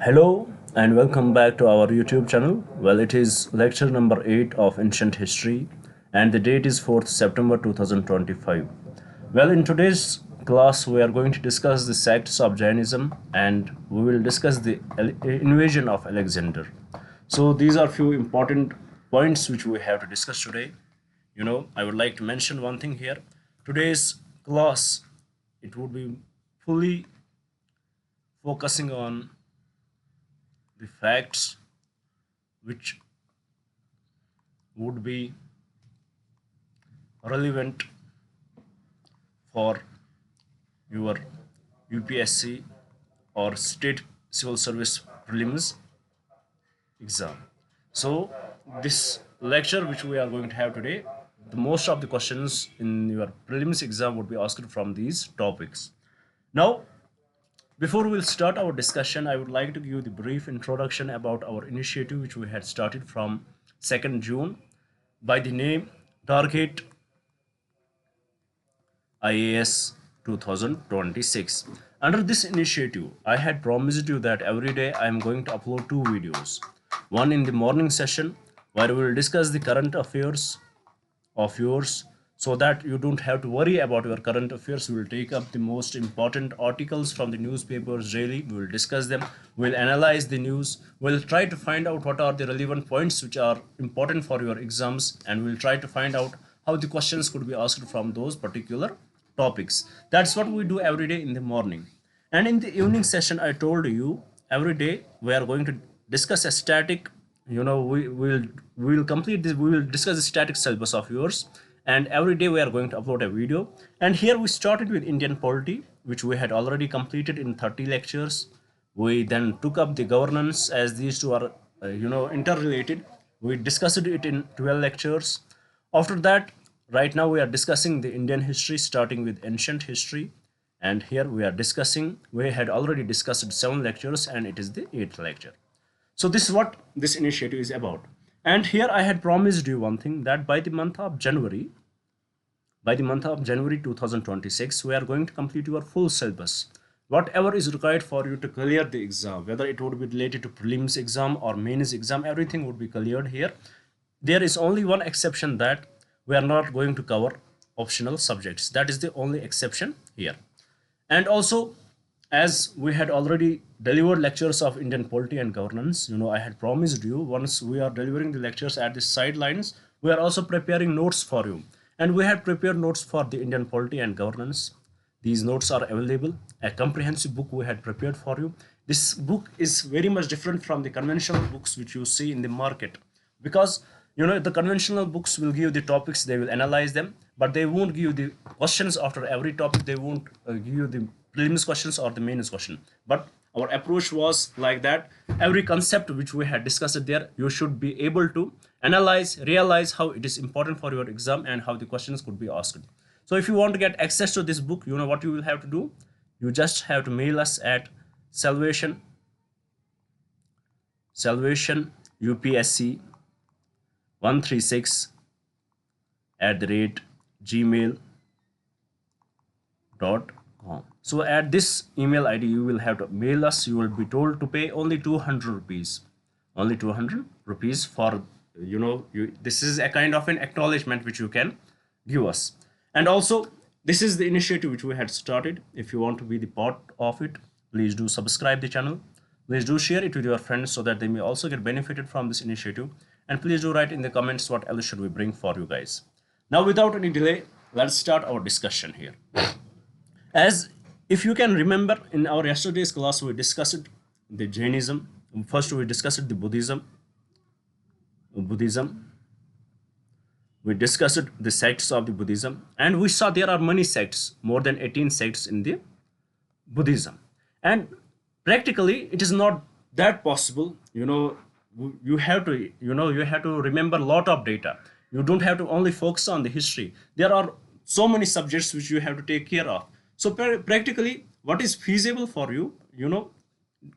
Hello and welcome back to our YouTube channel. Well, it is lecture number 8 of Ancient History and the date is 4th September 2025. Well, in today's class we are going to discuss the sects of Jainism and we will discuss the invasion of Alexander. So these are few important points which we have to discuss today. I would like to mention one thing here. Today's class, it would be fully focusing on the facts which would be relevant for your UPSC or state civil service prelims exam. So this lecture which we are going to have today, the most of the questions in your prelims exam would be asked from these topics. Now, before we'll start our discussion, I would like to give the brief introduction about our initiative which we had started from 2nd June by the name Target IAS 2026. Under this initiative, I had promised you that every day I am going to upload 2 videos. One in the morning session where we will discuss the current affairs of yours so that you don't have to worry about your current affairs. We will take up the most important articles from the newspapers daily. We will discuss them. We'll analyze the news. We'll try to find out what are the relevant points which are important for your exams, and we'll try to find out how the questions could be asked from those particular topics. That's what we do every day in the morning. And in the evening session, I told you every day we are going to discuss a static, we will complete this, we will discuss the static syllabus of yours, and every day we are going to upload a video. And here we started with Indian polity, which we had already completed in 30 lectures. We then took up the governance, as these two are interrelated. We discussed it in 12 lectures. After that, right now we are discussing the Indian history, starting with ancient history, and here we had already discussed 7 lectures and it is the 8th lecture. So this is what this initiative is about. And here I had promised you one thing, that by the month of January 2026, we are going to complete your full syllabus. Whatever is required for you to clear the exam, whether it would be related to prelims exam or mains exam, everything would be cleared here. There is only one exception, that we are not going to cover optional subjects. That is the only exception here. And also, as we had already delivered lectures of Indian polity and governance, I had promised you, once we are delivering the lectures at the sidelines, we are also preparing notes for you. And we had prepared notes for the Indian polity and governance. These notes are available. A comprehensive book we had prepared for you. This book is very much different from the conventional books which you see in the market, because the conventional books will give the topics, they will analyze them, but they won't give the questions after every topic. They won't give you the prelims questions or the mains question. But our approach was like that. Every concept which we had discussed there, you should be able to analyze, realize how it is important for your exam and how the questions could be asked. So if you want to get access to this book, what you will have to do? You just have to mail us at salvation UPSC 136 @gmail.com. So at this email ID, you will have to mail us. You will be told to pay only 200 rupees. Only 200 rupees for, this is a kind of an acknowledgement which you can give us. And also, this is the initiative which we had started. If you want to be the part of it, please do subscribe the channel. Please do share it with your friends so that they may also get benefited from this initiative. And please do write in the comments what else should we bring for you guys. Now, without any delay, let's start our discussion here. As if you can remember, in our yesterday's class, we discussed the Jainism. First, we discussed the Buddhism. We discussed the sects of the Buddhism, and we saw there are many sects, more than 18 sects in the Buddhism. And practically, it is not that possible. You have to remember a lot of data. You don't have to only focus on the history. There are so many subjects which you have to take care of. So practically, what is feasible for you,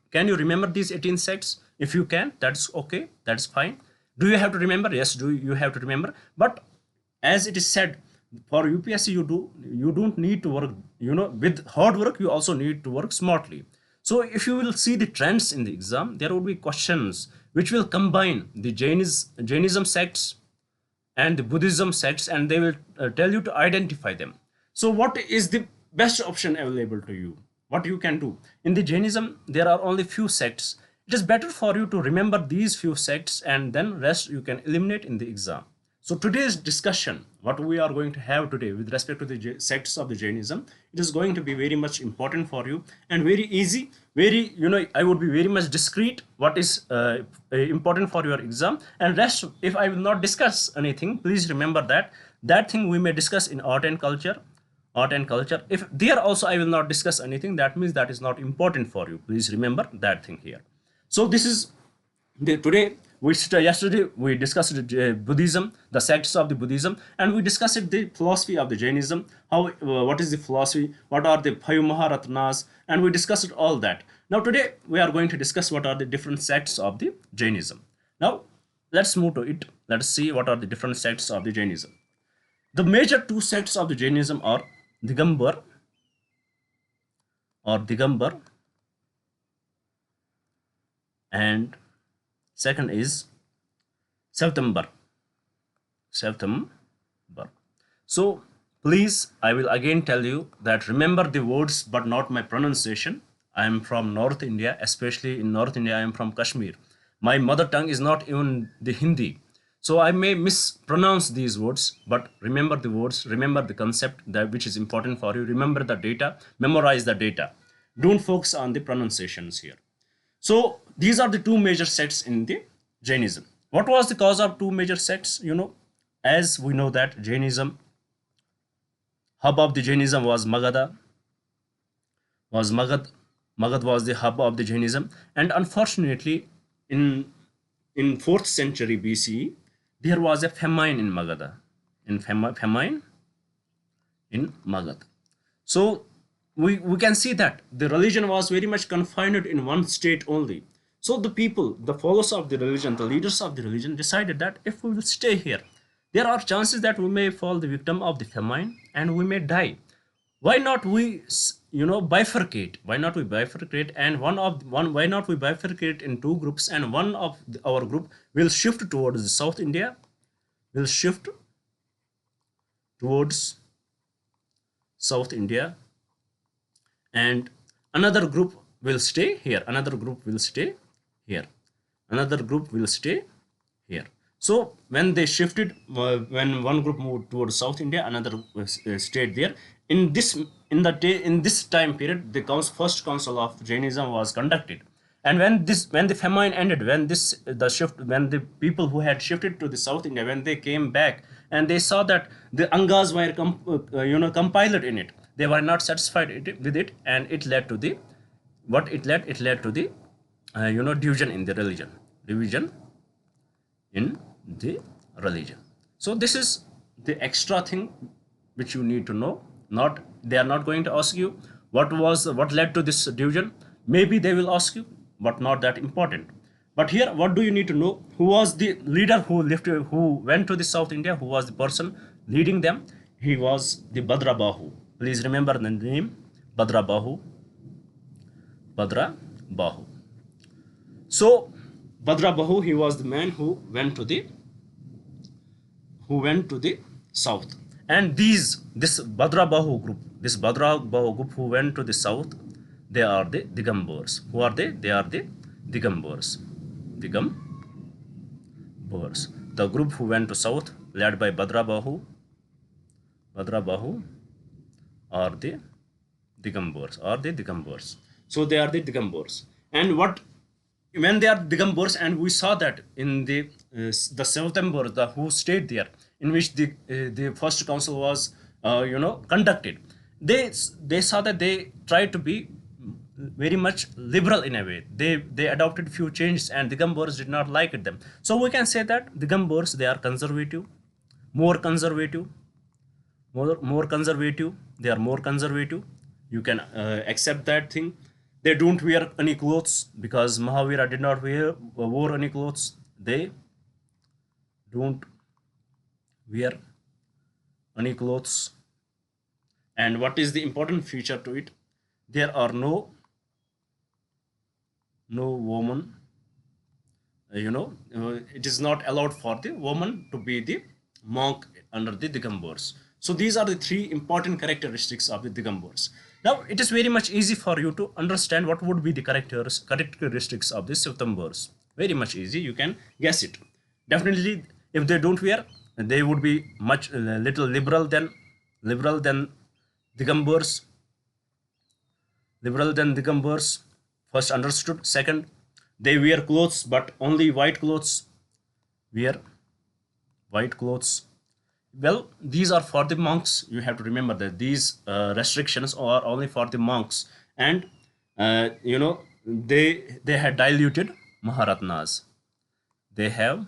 can you remember these 18 sects? If you can, that's okay, that's fine. Do you have to remember? Yes, you have to remember. But as it is said, for UPSC you don't need to work with hard work, you also need to work smartly. So if you will see the trends in the exam, there will be questions which will combine the Jainism sects and the Buddhism sects, and they will tell you to identify them. So what is the best option available to you? What you can do? In the Jainism, there are only few sects. It is better for you to remember these few sects, and then rest you can eliminate in the exam. So today's discussion, what we are going to have today with respect to the sects of the Jainism, it is going to be very much important for you and very easy, very, I would be very much discreet what is important for your exam. And rest, if I will not discuss anything, please remember that that thing we may discuss in art and culture. Art and culture. If there also I will not discuss anything, that means that is not important for you. Please remember that thing here. So this is today yesterday we discussed Buddhism, the sects of the Buddhism, and we discussed the philosophy of the Jainism. How what is the philosophy? What are the five Maharatnas? And we discussed all that. Now today we are going to discuss what are the different sects of the Jainism. Now let's move to it. Let's see what are the different sects of the Jainism. The major two sects of the Jainism are Digambar and second is September. So please, I will again tell you that remember the words but not my pronunciation. I am from North India, especially in North India I am from Kashmir. My mother tongue is not even the Hindi. So I may mispronounce these words, but remember the words, remember the concept that which is important for you. Remember the data, memorize the data. Don't focus on the pronunciations here. So these are the two major sects in the Jainism. What was the cause of two major sects? As we know that Jainism, hub of the Jainism was Magadha. Magad was the hub of the Jainism, and unfortunately, in 4th century BCE, there was a famine in Magadha. Famine in Magad. So we can see that the religion was very much confined in one state only. So the people, the followers of the religion, the leaders of the religion decided that if we will stay here, there are chances that we may fall the victim of the famine and we may die. Why not we bifurcate? Why not we bifurcate? And why not we bifurcate in two groups, and one of our group will shift towards the South India, will shift towards South India, and another group will stay here, another group will stay here, another group will stay here. So when they shifted, when one group moved towards South India, another stayed there. In this time period, the first council of Jainism was conducted. And when the famine ended, when the people who had shifted to the South India, when they came back and they saw that the Angas were compiled in it, they were not satisfied with it, and it led to the division in the religion. So this is the extra thing which you need to know. Not they are not going to ask you what led to this division. Maybe they will ask you, but not that important. But here, what do you need to know? Who was the leader who went to the South India? Who was the person leading them? He was the Badra Bahu. Please remember the name Badra Bahu. So Badra Bahu, he was the man who went to the south. And this Badra Bahu group who went to the south, they are the Digambars. Who are they? They are the Digambars. The group who went to south, led by Badra Bahu, are the Digambars. So they are the Digambars. And when they are Digambars, and we saw that in the September, who stayed there, in which the first council was conducted, they saw that they tried to be very much liberal in a way. They adopted few changes, and Digambars did not like them. So we can say that Digambars, they are conservative, more conservative. They are more conservative. You can accept that thing. They don't wear any clothes, because Mahavira did not wore any clothes. They don't wear any clothes. And what is the important feature to it? There are no no woman, it is not allowed for the woman to be the monk under the Digambars. So these are the three important characteristics of the Digambars. Now it is very much easy for you to understand what would be the characteristics of the Shvetambars. Very much easy, you can guess it. Definitely, if they don't wear, they would be much little liberal than Digambars, liberal than Digambars. First understood. Second, they wear clothes, but only white clothes. Wear white clothes. Well, these are for the monks. You have to remember that these restrictions are only for the monks, and they had diluted Maharatnas. They have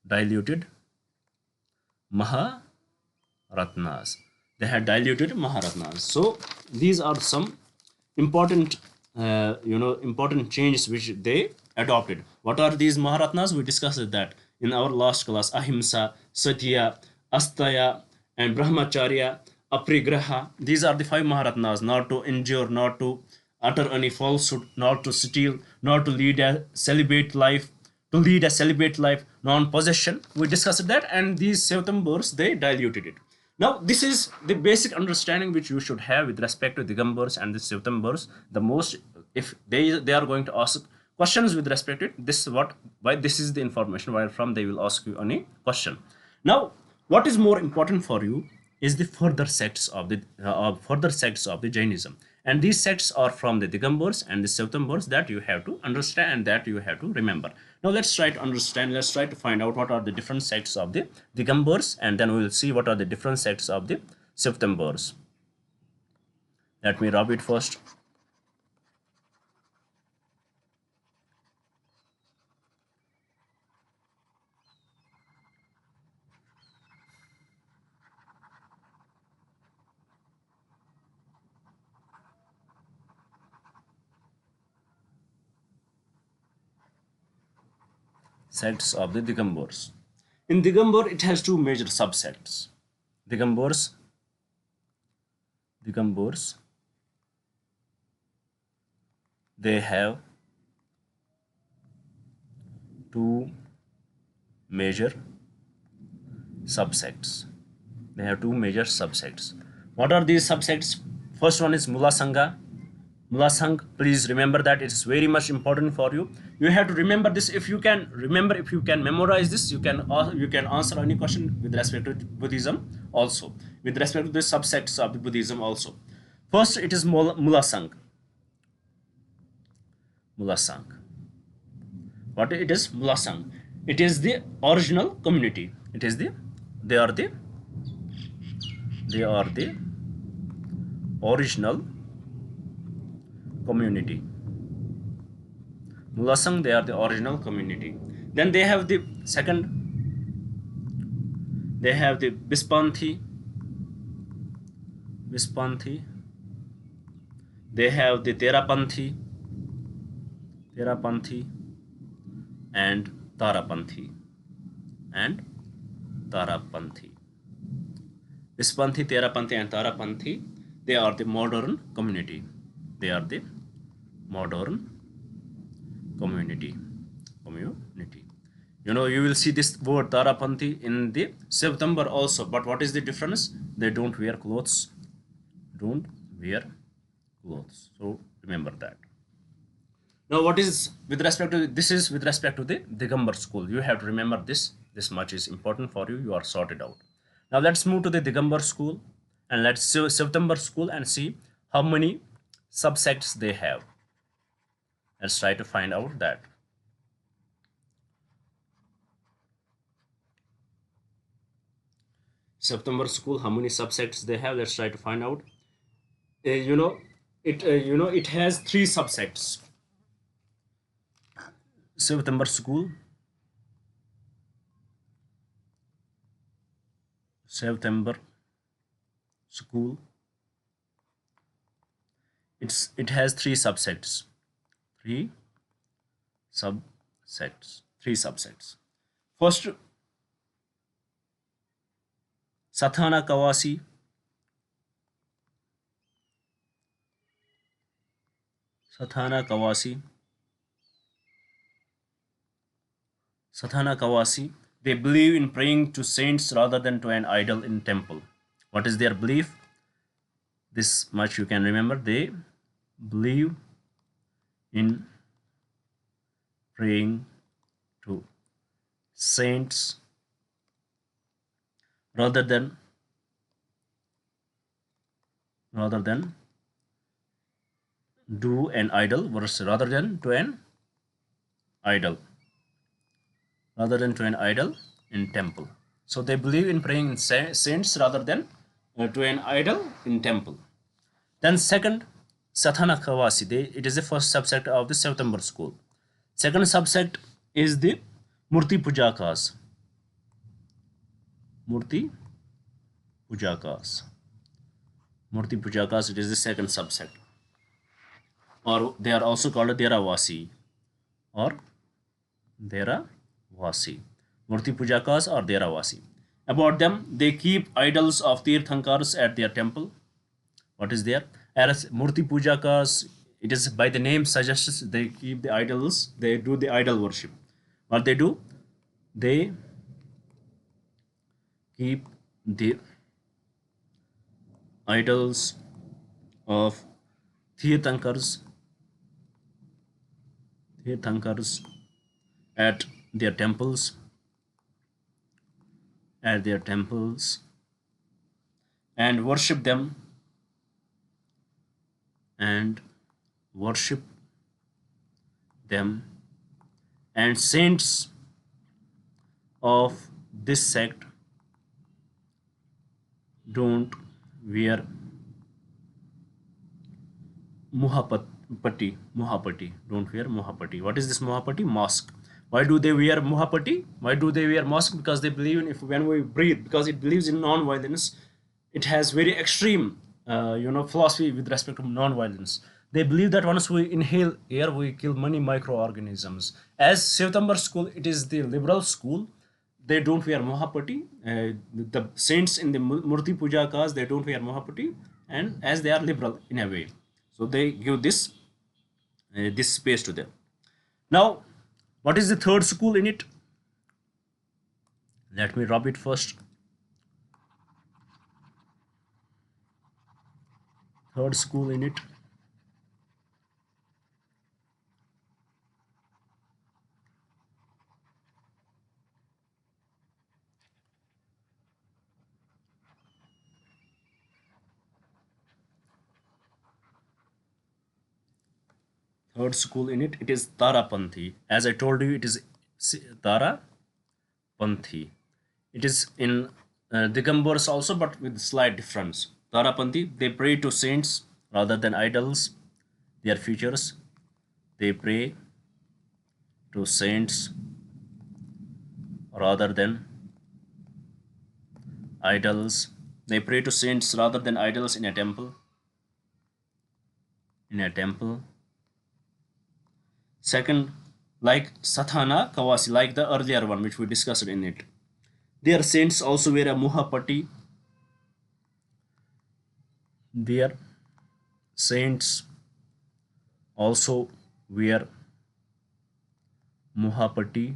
diluted Maharatnas. They had diluted Maharatnas. So these are some important, important changes which they adopted. What are these Maharatnas? We discussed that in our last class: Ahimsa, Satya, Astaya, and Brahmacharya, Aprigraha. These are the five Maharatnas: not to injure, not to utter any falsehood, not to steal, not to lead a celibate life, non-possession. We discussed that, and these Sevtambars, they diluted it. Now, this is the basic understanding which you should have with respect to Digambars and the Sevtambars. The most, if they are going to ask questions with respect to it, this is what, why this is the information where from they will ask you any question. Now, what is more important for you is the further sects of the Jainism, and these sects are from the Digambars and the Sevtambars that you have to understand, that you have to remember. Now let's try to understand, let's try to find out what are the different sects of the Digambars, and then we will see what are the different sects of the Sevtambars. Let me rub it first. Sects of the Digambars. In Digambar, it has two major subsects. Digambars, they have two major subsects. They have two major subsects. What are these subsects? First one is Mula Sangha. Mula Sangh, please remember that, it's very much important for you. You have to remember this. If you can remember, if you can memorize this, you can answer any question with respect to Buddhism also, with respect to the subsects of the Buddhism also. First, it is Mula Sangh. Mula Sangh. What it is? Mula Sangh. It is the original community. It is the they are the original community. Mula Sangh, they are the original community. Then they have the second, they have the Bispanthi. They have the Terapanthi, and Tarapanthi. Bispanthi, Terapanthi, and Tarapanthi, they are the modern community. They are the modern community. You will see this word Tarapanthi in the September also, but what is the difference? They don't wear clothes. So remember that. Now, what is with respect to this is with respect to the Digambar school. You have to remember this. This much is important for you. You are sorted out. Now let's move to the Digambar school, and let's see September school and see how many subsects they have. Let's try to find out that. September school, how many subsects they have? Let's try to find out. It has three subsects. September school. It has three subsects. Three subsects. First, Sathana Kawasi. Sathana Kawasi. Sathana Kawasi. They believe in praying to saints rather than to an idol in temple. What is their belief? This much you can remember. They believe in praying to saints rather than do an idol versus idol rather than to an idol in temple. So they believe in praying in saints rather than to an idol in temple. Then second, Sathana Kawasi. It is the first subsect of the September school. Second subsect is the Murti Pujakas. Murti Pujakas. Murti Pujakas, it is the second subsect. Or they are also called Deravasi or Deravasi. Murti Pujakas or Deravasi. About them, they keep idols of Tirthankars at their temple. What is there? As Murti Pujakas, it is by the name suggests they keep the idols, they do the idol worship. What they do? They keep the idols of Tirthankars at their temples and worship them and saints of this sect don't wear muhapati. Don't wear muhapati. What is this muhapati? Mask. Why do they wear muhapati? Why do they wear mask? Because they believe in when we breathe, because it believes in non-violence. It has very extreme philosophy with respect to non-violence. They believe that once we inhale air, we kill many microorganisms. As September school, it is the liberal school. They don't wear mohapati. The saints in the Murti Pujakas, they don't wear mohapati, and as they are liberal in a way, so they give this space to them. Now, what is the third school in it? Let me rub it first. Third school in it. Third school in it, it is Tarapanthi. As I told you, it is Tarapanthi. It is in Digambars also, but with slight difference. Tarapanthi, they pray to saints rather than idols, their features. They pray to saints rather than idols. They pray to saints rather than idols in a temple. Second, like Sathana Kawasi, like the earlier one which we discussed in it. Their saints also wear a muhapati. Their saints also wear muhapati.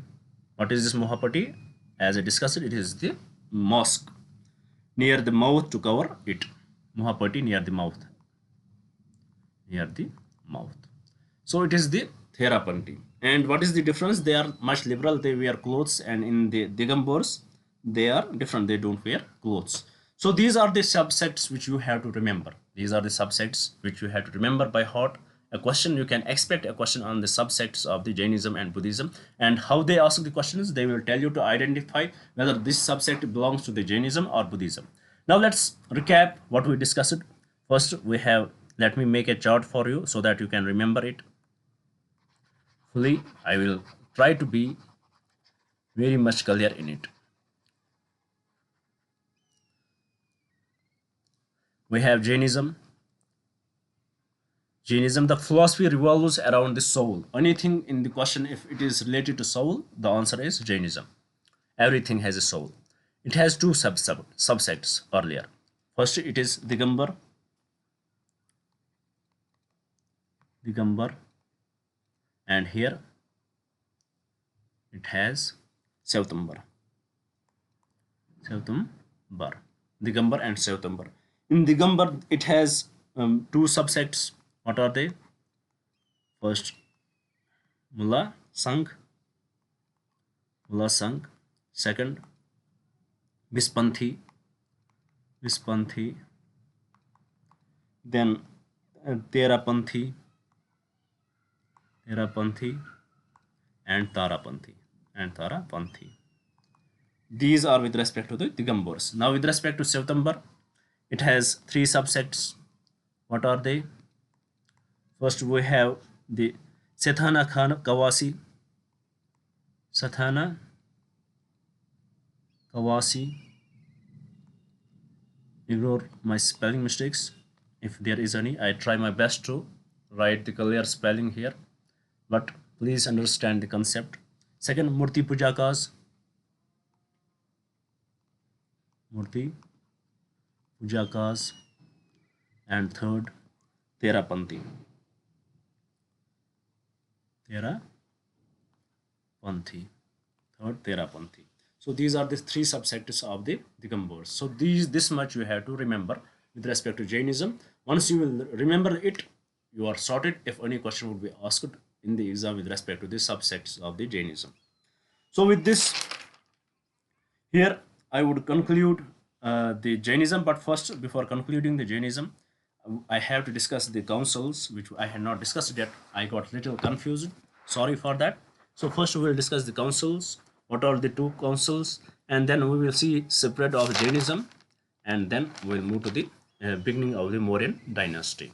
What is this muhapati? As I discussed, it is the mask near the mouth to cover it. Muhapati near the mouth. So it is the Therapanti. And what is the difference? They are much liberal. They wear clothes, and in the Digambars, they are different. They don't wear clothes. So these are the subsects which you have to remember. By heart. A question, you can expect a question on the subsects of the Jainism and Buddhism, and how they ask the questions, they will tell you to identify whether this subsect belongs to the Jainism or Buddhism. Now let's recap what we discussed. First, let me make a chart for you so that you can remember it fully. I will try to be very much clear in it. We have Jainism. The philosophy revolves around the soul. Anything in the question, if it is related to soul, the answer is Jainism. Everything has a soul. It has two subsects earlier. First, it is Digambar. Digambar, and here it has Sevtambar. Sevtambar. Digambar and Sevtambar. In Digambar, it has two subsects. What are they? First, Mullah Sangh. Mullah Sangh. Second, Vispanthi. Vispanthi. Then Terapanthi. Terapanthi and Tarapanthi. And Tarapanthi. These are with respect to the Digambars. Now with respect to Sevtambar, it has three subsects. What are they? First we have the Sethana Khan Kawasi. Sethana Kawasi. Ignore my spelling mistakes. If there is any, I try my best to write the clear spelling here. But please understand the concept. Second, Murti Pujakas. Murti Pujakas. And third, Terapanthi. Terapanthi. Third, Terapanthi. So these are the three subsects of the Digambars. So this much you have to remember with respect to Jainism. Once you will remember it, you are sorted if any question would be asked in the exam with respect to the subsects of the Jainism. So with this, here I would conclude the Jainism. But first, before concluding the Jainism, I have to discuss the councils, which I had not discussed yet. I got little confused. Sorry for that. So first we will discuss the councils. What are the two councils? And then we will see spread of Jainism. And then we will move to the beginning of the Mouriyan dynasty.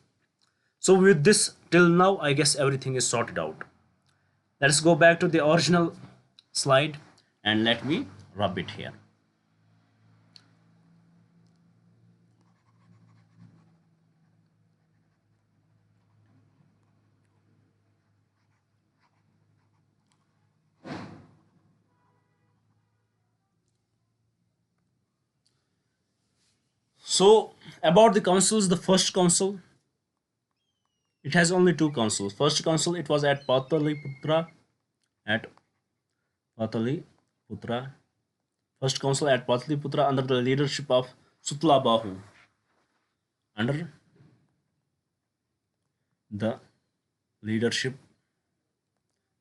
So with this, till now, I guess everything is sorted out. Let's go back to the original slide and let me rub it here. So about the councils, the first council, it has only two councils. First council, it was at Pataliputra. At Pataliputra. First council at Pataliputra under the leadership of Sutla Bahu. Under the leadership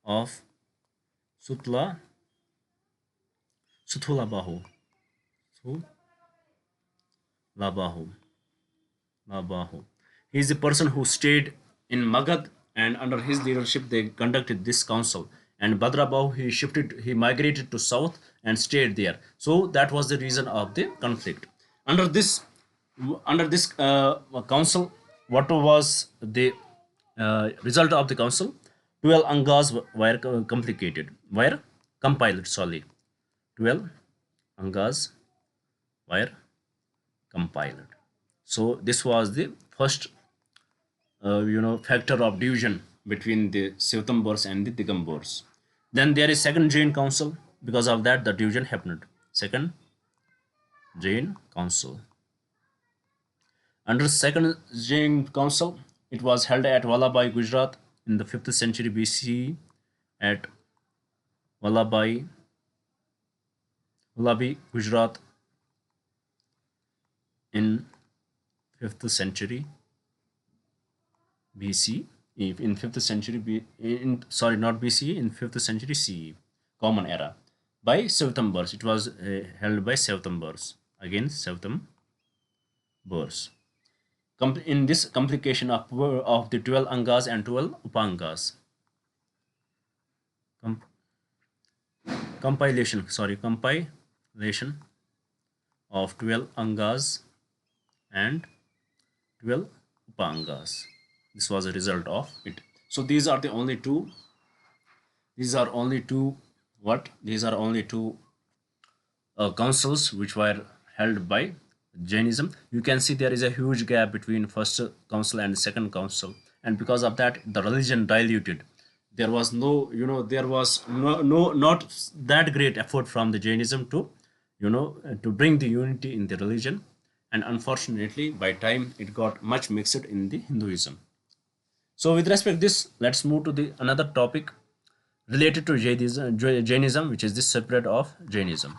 of Suthula Bahu. Labahu. He is the person who stayed in Magad, and under his leadership they conducted this council. And Badrabahu, he migrated to south and stayed there. So that was the reason of the conflict. Under this council, what was the result of the council? 12 angas were compiled. 12 angas were compiled. So this was the first factor of division between the Sevtambars and the Digambars. Then there is second Jain council. Because of that, the division happened. Second Jain council. Under second Jain council, it was held at Vallabhai, Gujarat in the 5th century BCE. At Vallabhai, Gujarat in 5th century BC. In 5th century in 5th century CE, Common Era, by Sevtambars. It was held by Sevtambars. Again, Sevtambars. In this complication of the 12 angas and 12 upangas. Compilation of 12 angas and 12 upangas. This was a result of it. So these are only two councils which were held by Jainism. You can see there is a huge gap between first council and second council, and because of that the religion diluted. There was not that great effort from the Jainism to bring the unity in the religion, and unfortunately by time it got much mixed in the Hinduism. So with respect to this, let's move to the another topic related to Jainism, which is the separate of Jainism.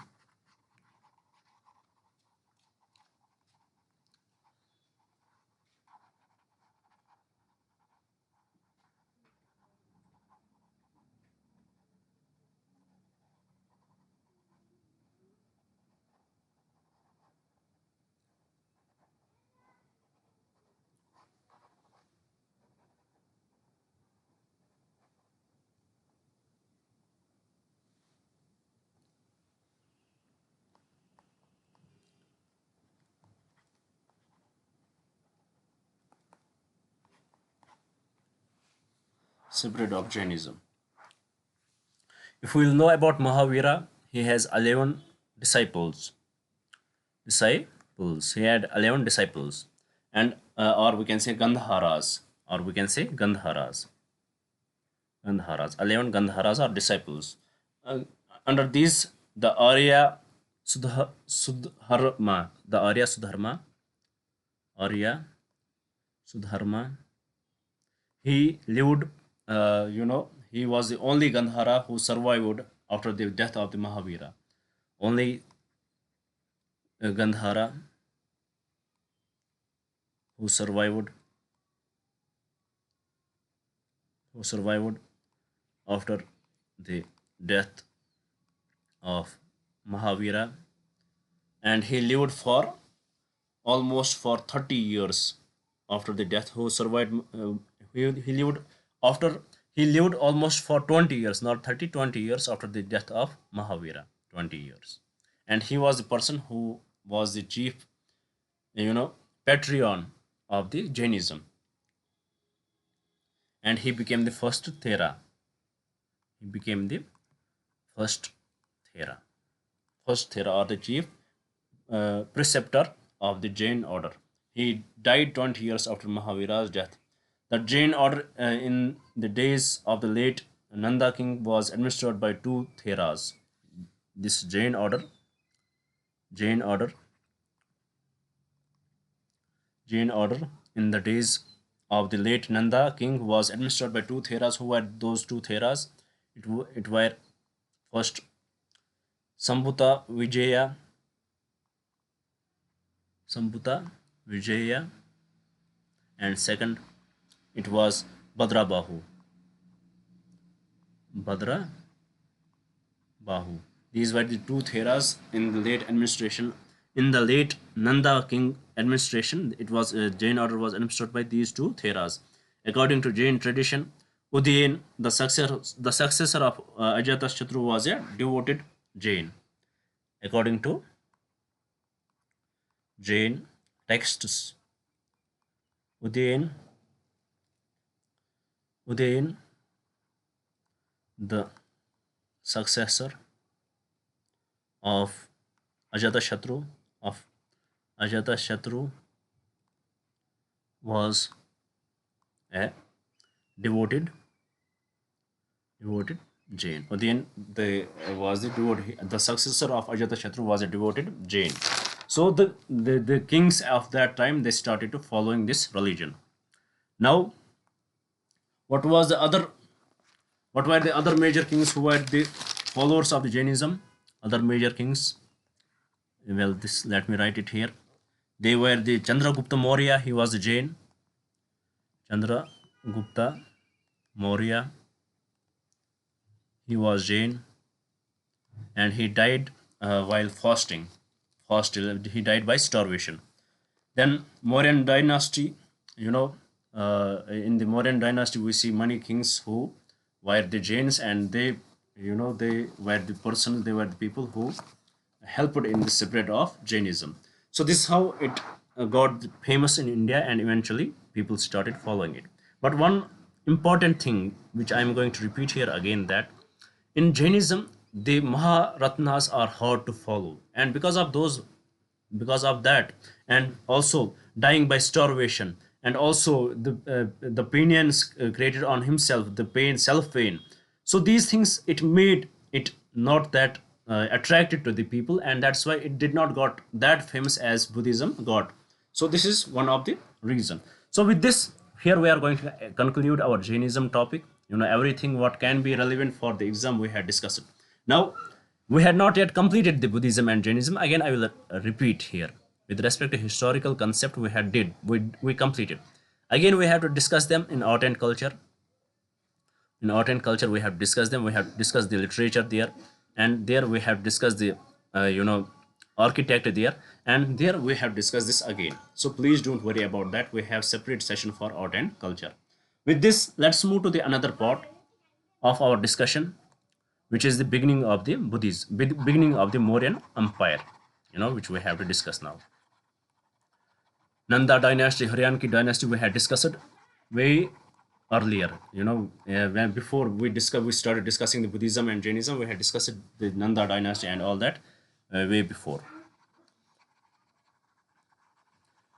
Separate of Jainism. If we will know about Mahavira, he has 11 disciples. He had 11 disciples, and or we can say Gandharas, or we can say Gandharas. 11 Gandharas are disciples. Under these, the Sudharma, Arya Sudharma, he lived, he was the only Gandhara who survived after the death of the Mahavira. Only Gandhara who survived after the death of Mahavira, and he lived for almost for 30 years after the death. Who survived? He lived after he lived almost for 20 years, not 30, 20 years after the death of Mahavira. 20 years, and he was the person who was the chief, patron of the Jainism, and he became the first Thera. He became the first Thera, or the chief preceptor of the Jain order. He died 20 years after Mahavira's death. The Jain order in the days of the late Nanda king was administered by two Theras. This Jain order in the days of the late Nanda king was administered by two Theras. Who were those two Theras? It were first Sambhuta Vijaya, and second it was Bhadra Bahu. These were the two Theras in the late administration. In the late Nanda king administration, it was Jain order was administered by these two Theras. According to Jain tradition, Udayan, the successor of Ajatashatru, was a devoted Jain. According to Jain texts, Udayan, the successor of Ajatashatru was a devoted Jain. Udayan the successor of Ajatashatru was a devoted Jain. So the kings of that time, they started to following this religion. Now, what were the other major kings who were the followers of the Jainism? Other major kings. Well, this, let me write it here. They were the Chandragupta Maurya. He was a Jain. Chandragupta Maurya. He was Jain, and he died while fasting. He died by starvation. Then Mouriyan dynasty. In the Mouriyan dynasty, we see many kings who were the Jains, and they were the people who helped in the spread of Jainism. So this is how it got famous in India, and eventually people started following it. But one important thing which I am going to repeat here again, that in Jainism the Maharatnas are hard to follow, and because of that, and also dying by starvation, and also the opinions created on himself, the self pain. So these things, it made it not that attracted to the people, and that's why it did not got that famous as Buddhism got. So this is one of the reason. So with this, here we are going to conclude our Jainism topic. Everything what can be relevant for the exam we had discussed. Now, we had not yet completed the Buddhism and Jainism. Again, I will repeat here. With respect to historical concept, we completed. Again, we have to discuss them in art and culture. In art and culture, we have discussed them. We have discussed the literature there, and there we have discussed the architect there, and there we have discussed this again. So please don't worry about that. We have separate session for art and culture. With this, let's move to the another part of our discussion, which is the beginning of the Buddhism, beginning of the Mouriyan Empire, which we have to discuss now. Nanda dynasty, Mouriyan dynasty, we had discussed way earlier. When before we started discussing the Buddhism and Jainism, we had discussed the Nanda dynasty and all that way before.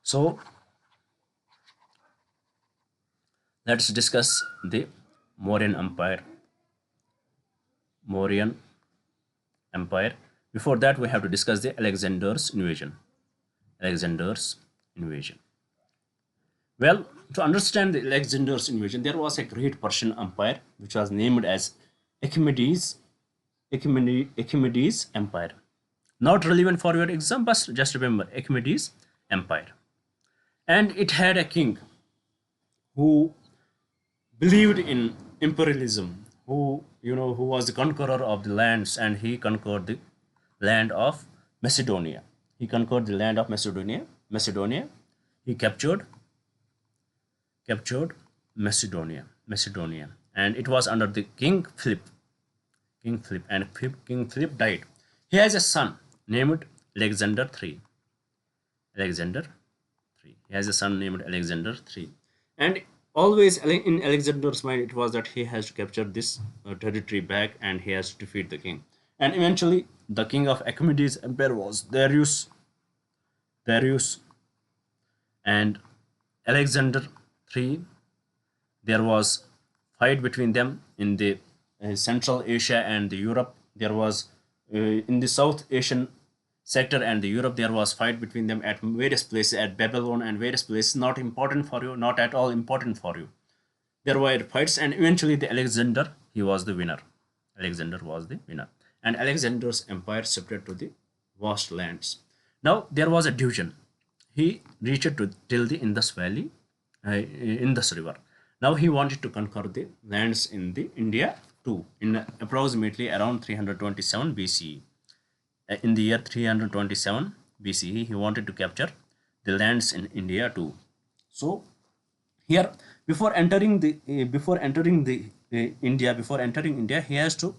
So let's discuss the Mouriyan Empire. Mouriyan Empire. Before that, we have to discuss the Alexander's invasion. Alexander's invasion. Well, to understand the Alexander's invasion, there was a great Persian empire which was named as Achaemenid Empire. Not relevant for your exam, but just remember Achaemenid Empire. And it had a king who believed in imperialism, who was the conqueror of the lands, and he conquered the land of Macedonia. He conquered the land of Macedonia. He captured Macedonia, and it was under the King Philip, and King Philip died. He has a son named Alexander III. He has a son named Alexander III, and always in Alexander's mind it was that he has to capture this territory back, and he has to defeat the king. And eventually, the king of Achaemenid Empire was Darius, and Alexander III. There was fight between them in the Central Asia and the Europe. There was in the South Asian sector and the Europe, there was fight between them at various places, at Babylon and various places, not important for you, not at all important for you. There were fights, and eventually the Alexander, he was the winner. And Alexander's empire spread to the vast lands. Now there was a division. He reached till the Indus Valley, Indus River. Now he wanted to conquer the lands in the India too, in approximately around 327 BCE. In the year 327 BCE, he wanted to capture the lands in India too. So here, before entering India, he has to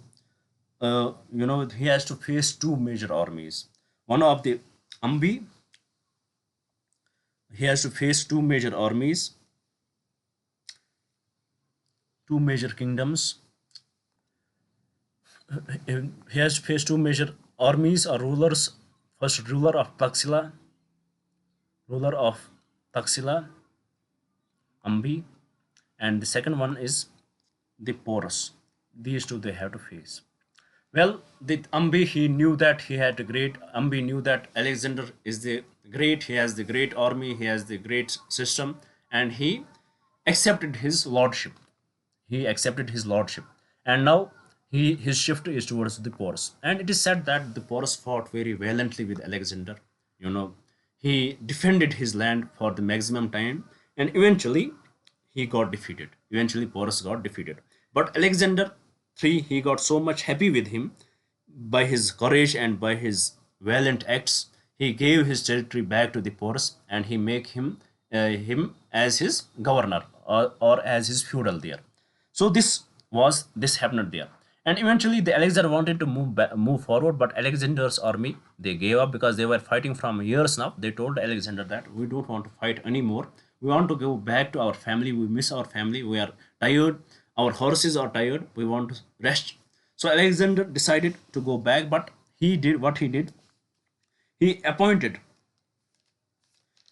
face two major armies. One of the Ambi. He has to face two major armies, two major kingdoms. He has to face two major armies or rulers. First, ruler of Taxila, Ambi, and the second one is the Porus. These two they have to face. Well, the Ambi, he knew that Ambi knew that Alexander is the great, he has the great army, he has the great system, and he accepted his lordship. And now his shift is towards the Porus. And it is said that the Porus fought very valiantly with Alexander. He defended his land for the maximum time, and eventually he got defeated. Porus got defeated. But Alexander III, he got so much happy with him by his courage and by his valiant acts. He gave his territory back to the Porus, and he made him as his governor or as his feudal there. So this happened there. And eventually the Alexander wanted to move forward, but Alexander's army, they gave up because they were fighting from years now. They told Alexander that we don't want to fight anymore. We want to go back to our family. We miss our family. We are tired. Our horses are tired. We want to rest. So Alexander decided to go back, but he did what he did. He appointed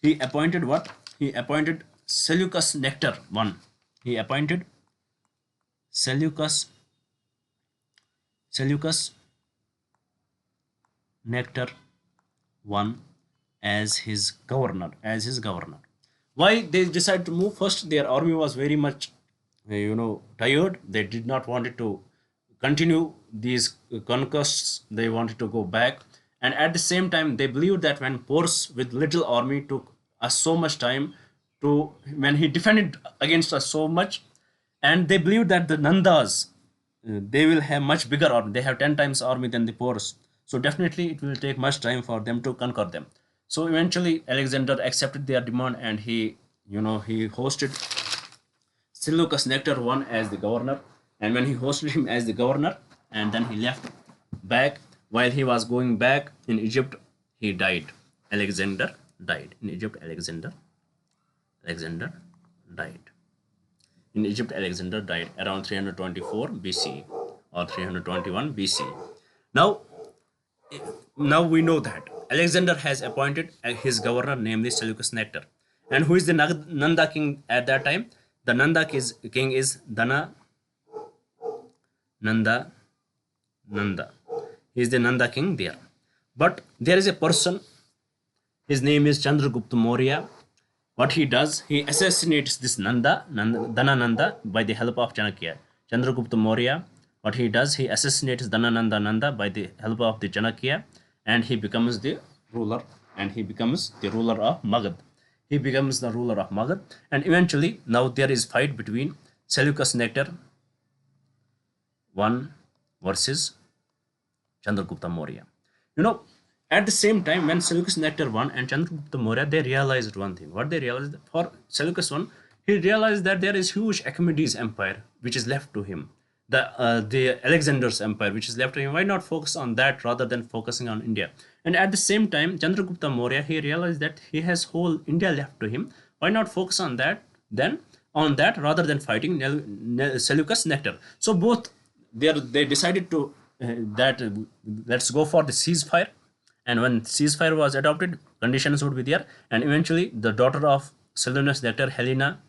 what? He appointed Seleucus Nectar I. He appointed Seleucus Nectar I as his governor. Why they decided to move? First, their army was very much tired. They did not want it to continue these conquests. They wanted to go back. And at the same time, they believed that when Porus with little army took us so much time to, when he defended against us so much, and they believed that the Nandas, they will have much bigger army. They have 10 times army than the Porus. So definitely it will take much time for them to conquer them. So eventually Alexander accepted their demand, and he hosted Seleucus Nectar I as the governor. And when he hosted him as the governor, and then he left back, while he was going back in Egypt, he died. Alexander died in Egypt. Alexander died in Egypt. Alexander died around 324 BC or 321 BC. Now, now we know that Alexander has appointed his governor, namely Seleucus Nectar. And who is the Nanda king at that time? The Nanda king is Nanda. He is the Nanda king there. But there is a person, his name is Chandragupta Maurya. What he does, he assassinates this Dhanananda by the help of Chanakya. Chandragupta Maurya, what he does, he assassinates Nanda by the help of the Chanakya, and he becomes the ruler, and he becomes the ruler of Magad. He becomes the ruler of Magad, and eventually now there is fight between Seleucus Nectar I versus Chandragupta Maurya. At the same time, when Seleucus Nectar I and Chandragupta Maurya, they realized one thing. What they realized, for Seleucus I, he realized that there is huge Achaemenid empire which is left to him. The Alexander's empire which is left to him. Why not focus on that rather than focusing on India? And at the same time, Chandragupta Maurya, he realized that he has whole India left to him. Why not focus on that rather than fighting Seleucus Nectar? So both they decided to that let's go for the ceasefire. And when ceasefire was adopted, conditions would be there. And eventually, the daughter of Seleucus Nectar, Helena,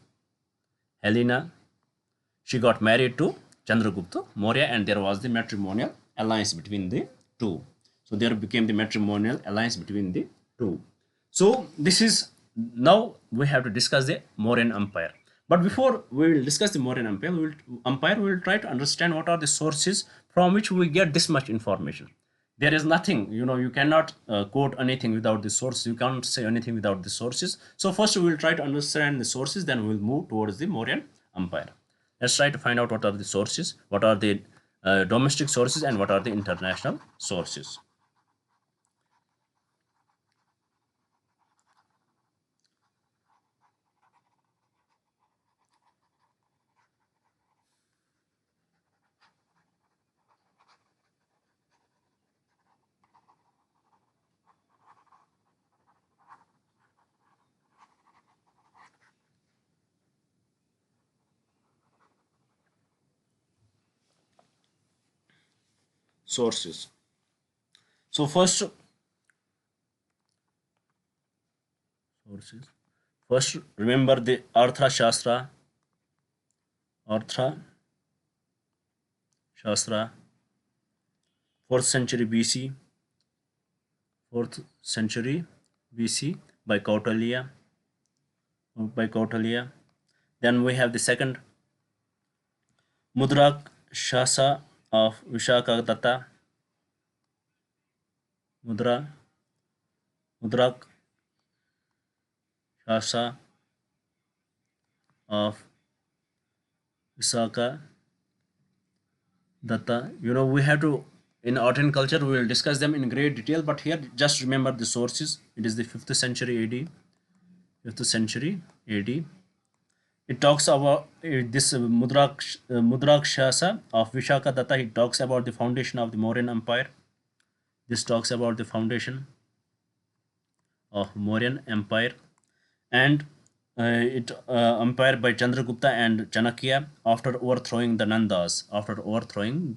she got married to Chandragupta Maurya, and there was the matrimonial alliance between the two. So there became the matrimonial alliance between the two. So this is, now we have to discuss the Mauryan Empire. But before we will discuss the Mauryan Empire, we will try to understand what are the sources from which we get this much information. There is nothing, you cannot quote anything without the source. You can't say anything without the sources. So first we will try to understand the sources, then we will move towards the Mauryan Empire. Let's try to find out what are the sources, what are the domestic sources, and what are the international sources. Sources. So first, sources. First, remember the Artha Shastra. 4th century BC. 4th century BC by Kautilya. Then we have the second, Mudrak Shasa of Vishakadatta. Mudrak Shasa of Visakha Datta. We have to, in art and culture, we will discuss them in great detail, but here just remember the sources. It is the 5th century AD. 5th century AD. It talks about this Mudrakshasa of Vishakha Datta. It talks about the foundation of the Mauryan Empire. This talks about the foundation of Mauryan Empire, and it empire by Chandragupta and Chanakya after overthrowing the Nandas. Overthrowing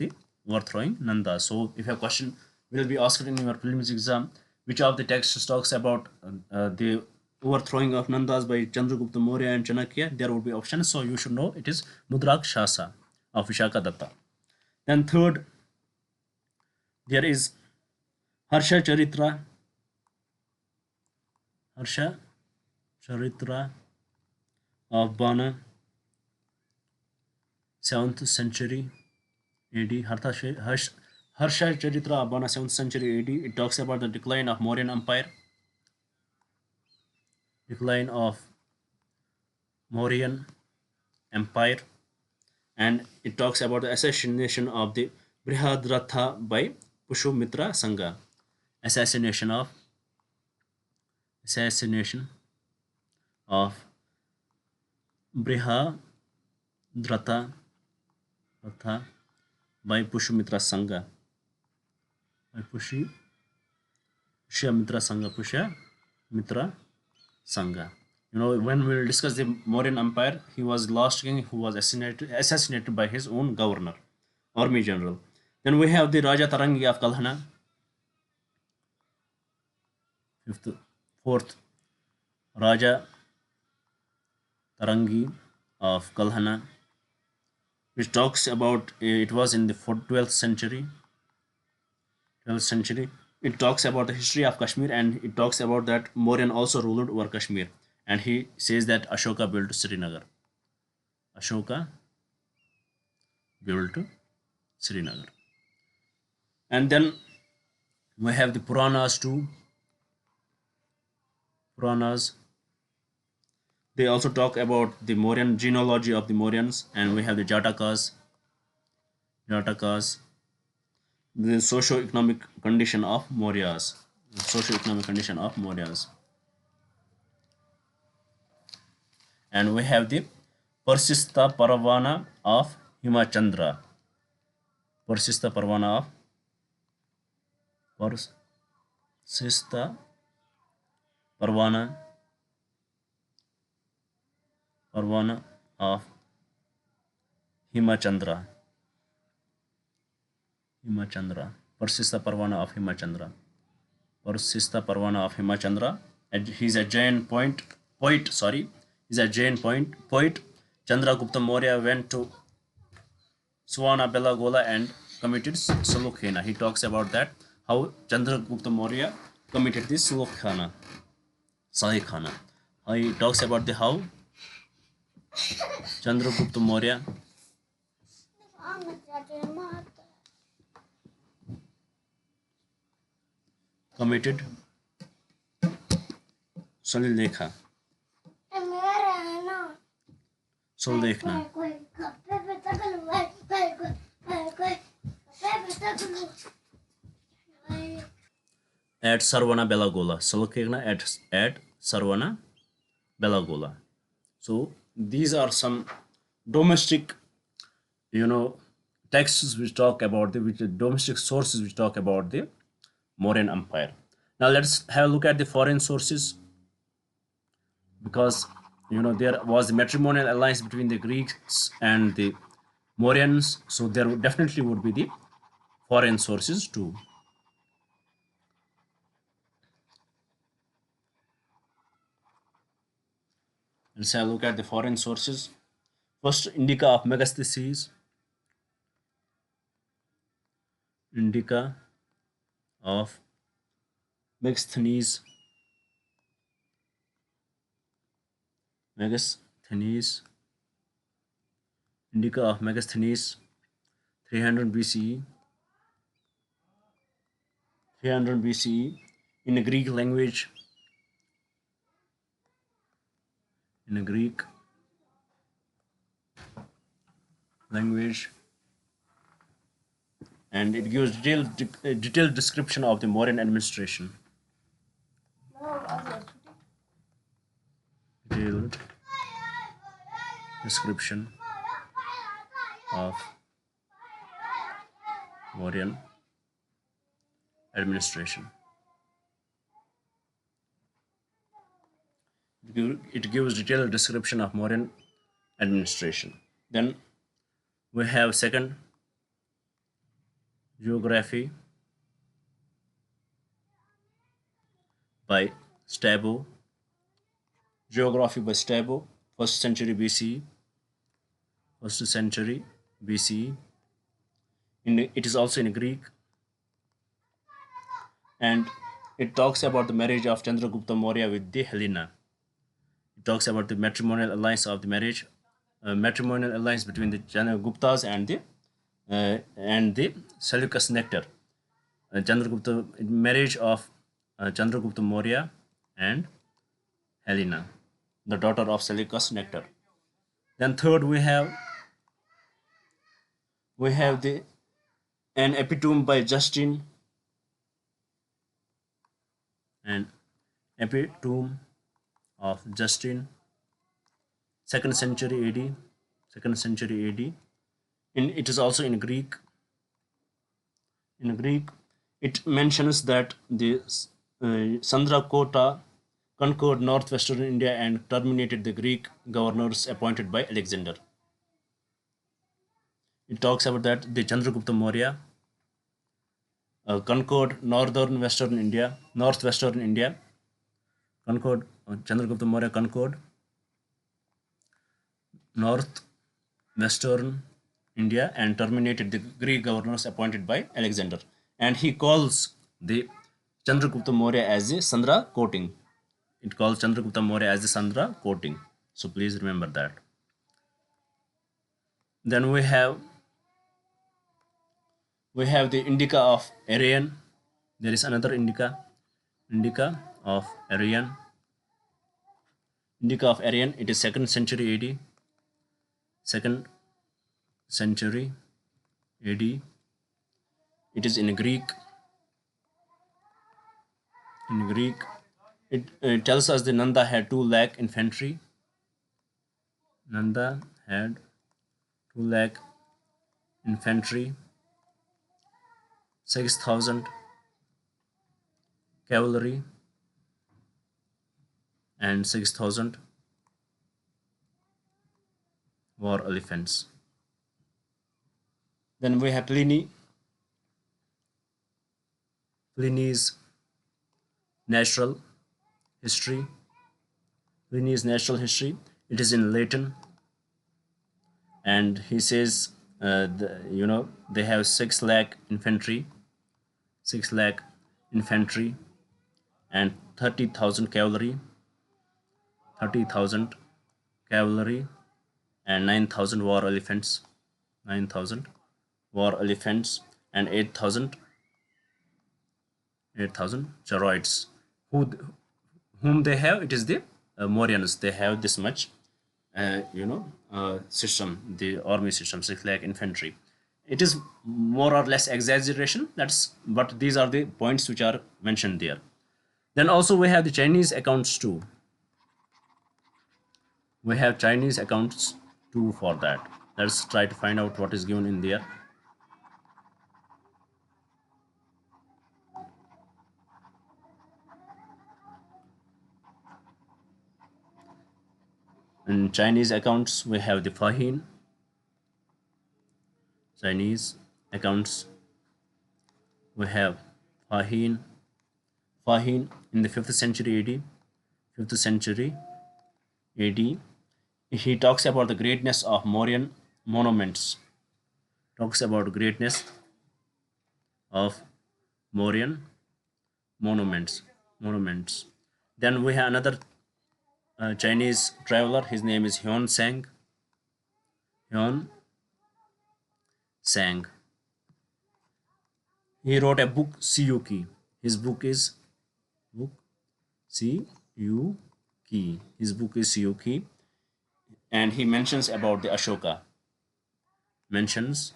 Nandas. So, if a question will be asked in your prelims exam, which of the texts talks about the overthrowing of Nandas by Chandragupta Maurya and Chanakya, there will be options. So you should know it is Mudrakshasa of Vishakha Datta. Then third, there is Harsha Charitra of Bana, 7th century AD. Harsha Charitra of Bana, 7th century AD. It talks about the decline of Mauryan Empire, decline of Mauryan Empire, and it talks about the assassination of the Brihadratha by Pushumitra Sangha. Assassination of Brihadratha by Pushumitra Sangha. By Pushya Mitra Sangha. You know, when we will discuss the Mauryan Empire, he was the last king who was assassinated by his own governor, army general. Then we have the Raja Tarangi of Kalhana, fourth Raja Tarangi of Kalhana, which talks about it was in the 12th century. 12th century. It talks about the history of Kashmir, and it talks about that Mauryan also ruled over Kashmir. And he says that Ashoka built Srinagar. Ashoka built Srinagar. And then we have the Puranas too. Puranas. They also talk about the Mauryan genealogy of the Mauryans, and we have the Jatakas. Jatakas. The socio-economic condition of Mauryas. Socio-economic condition of Mauryas. And we have the Persista Parvana of Himachandra. Persista Parvana of Persista Parvana of Himachandra. Persista Parvana of Himachandra. Persista Parvana of Himachandra. He's a Jain poet. He's a Jain poet. Chandragupta Maurya went to Swana Belagola and committed Sulukhana. He talks about that, how Chandragupta Maurya committed this Sulukhana. He talks about the how Chandragupta Maurya committed Sullekhana. At Sarvana Belagola. Sullekhana at Sarvana Belagola. So these are some domestic, texts which talk about domestic sources which talk about the Mauryan Empire. Now let's have a look at the foreign sources, because there was a matrimonial alliance between the Greeks and the Mauryans, so there definitely would be the foreign sources too. Let's have a look at the foreign sources. First, Indica of Megasthenes. Indica of Megasthenes. Indica of Megasthenes, 300 BCE. 300 BCE in a Greek language. And it gives detailed description of the Mauryan administration. Detailed description of Mauryan administration. It gives detailed description of Mauryan administration. Then we have second, geography by Strabo. Geography by Strabo, 1st century BCE. 1st century BCE. It is also in Greek, and it talks about the marriage of Chandragupta Maurya with the Helena. It talks about the matrimonial alliance of the marriage, matrimonial alliance between the Guptas and the Seleucus Nectar. Chandragupta marriage of Chandragupta Maurya and Helena, the daughter of Seleucus Nectar. Then third we have the an epitome by Justin, an epitome of Justin, second century AD, second century AD. It is also in Greek. In Greek, it mentions that the Sandrakota conquered northwestern India and terminated the Greek governors appointed by Alexander. It talks about that the Chandragupta Maurya conquered northwestern India, conquered Chandragupta Maurya conquered northwestern India and terminated the Greek governors appointed by Alexander. And he calls the Chandragupta Maurya as the Sandra coating. It calls Chandragupta Maurya as the Sandra coating. So please remember that. Then we have the Indica of Arian. There is another Indica of Arian. Indica of Arian. It is second century AD. Second century AD. It is in Greek. In Greek, it tells us the Nanda had 2 lakh infantry. Nanda had 2 lakh infantry, 6,000 cavalry, and 6,000 war elephants. Then we have Pliny's natural history. Pliny's natural history. It is in Latin, and he says, they have 6 lakh infantry, 6 lakh infantry, and 30,000 cavalry, 30,000 cavalry, and 9,000 war elephants, 9,000 war elephants, and 8,000 chariots. Whom they have? It is the Mauryans. They have this much, system, the army system, 6 lakh infantry. It is more or less exaggeration. But these are the points which are mentioned there. Then also we have the Chinese accounts too. We have Chinese accounts too for that. Let's try to find out what is given in there. In Chinese accounts, we have the Fahin. Chinese accounts, we have Fahin. Fahin in the 5th century AD. 5th century AD. He talks about the greatness of Mouriyan monuments. Talks about greatness of Mouriyan monuments. Then we have another Chinese traveler. His name is Hyun Sang. He wrote a book, Siyuki. His book is Siyuki. His book is Siyuki, and he mentions about the Ashoka. Mentions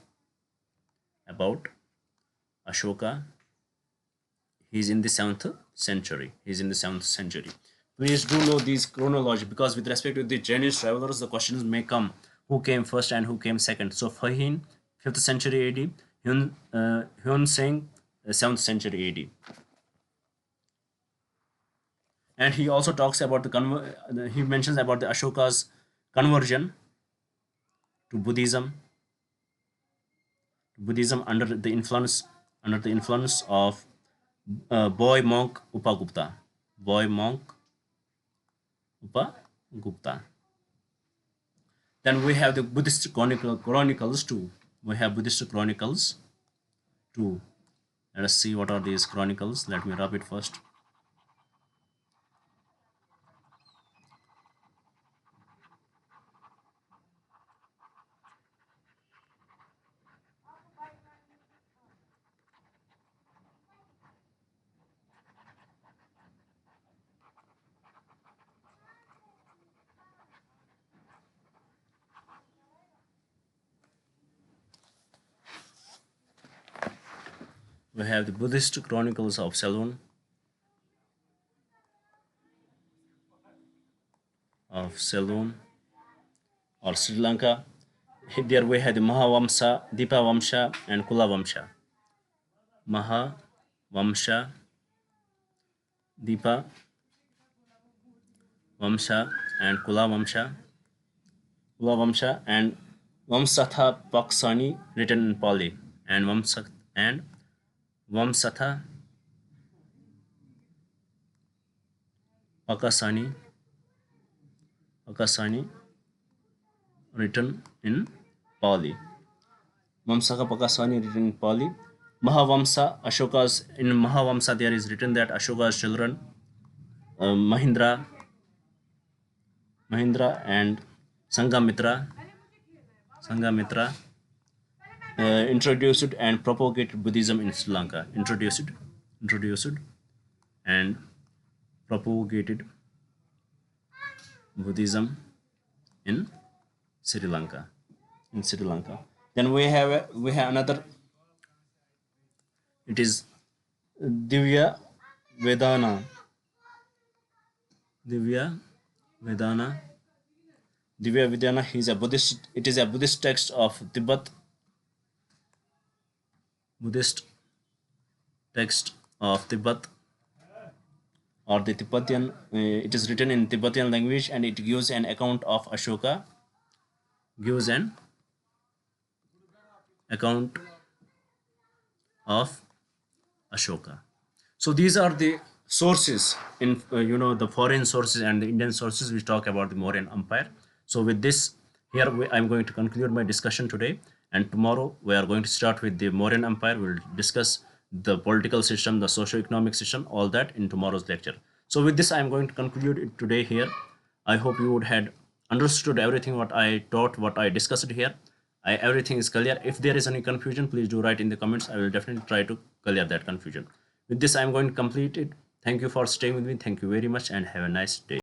about Ashoka. He's in the 7th century. Please do know these chronology, because with respect to the Chinese travelers, the questions may come who came first and who came second. So Fahin, 5th century AD, Hyun Seng, 7th century AD. And he also talks about he mentions about the Ashoka's conversion to Buddhism. Under the influence of boy monk Upagupta. Then we have the Buddhist chronicles too. Let us see what are these chronicles. Let me rub it first. we have the Buddhist chronicles of Ceylon, or Sri Lanka. There we have the Mahavamsa, Dipavamsa, and Kulavamsa. Mahavamsa, Dipa Vamsa, and Kulavamsa, and Vamsatha Paksani, written in Pali, and Vamsatha Pakasani, written in Pali. Vamsaka Pakasani, written in Pali. Mahavamsa, Ashoka's, in Mahavamsa there is written that Ashoka's children, Mahindra and Sangamitra introduced and propagated Buddhism in Sri Lanka. Introduced and propagated Buddhism in Sri Lanka. Then we have another. It is Divya Vedana. Divya Vedana is a Buddhist. It is a Buddhist text of Tibet. Or the Tibetan. It is written in Tibetan language, and it gives an account of Ashoka. So these are the sources in the foreign sources and the Indian sources which talk about the Mauryan Empire. So with this, I'm going to conclude my discussion today, and tomorrow we are going to start with the Mauryan Empire. We'll discuss the political system, the socio-economic system, all that in tomorrow's lecture. So with this, I'm going to conclude it today here. I hope you would have understood everything what I taught, what I discussed here. Everything is clear. If there is any confusion, please do write in the comments. I will definitely try to clear that confusion. With this, I'm going to complete it. Thank you for staying with me. Thank you very much, and have a nice day.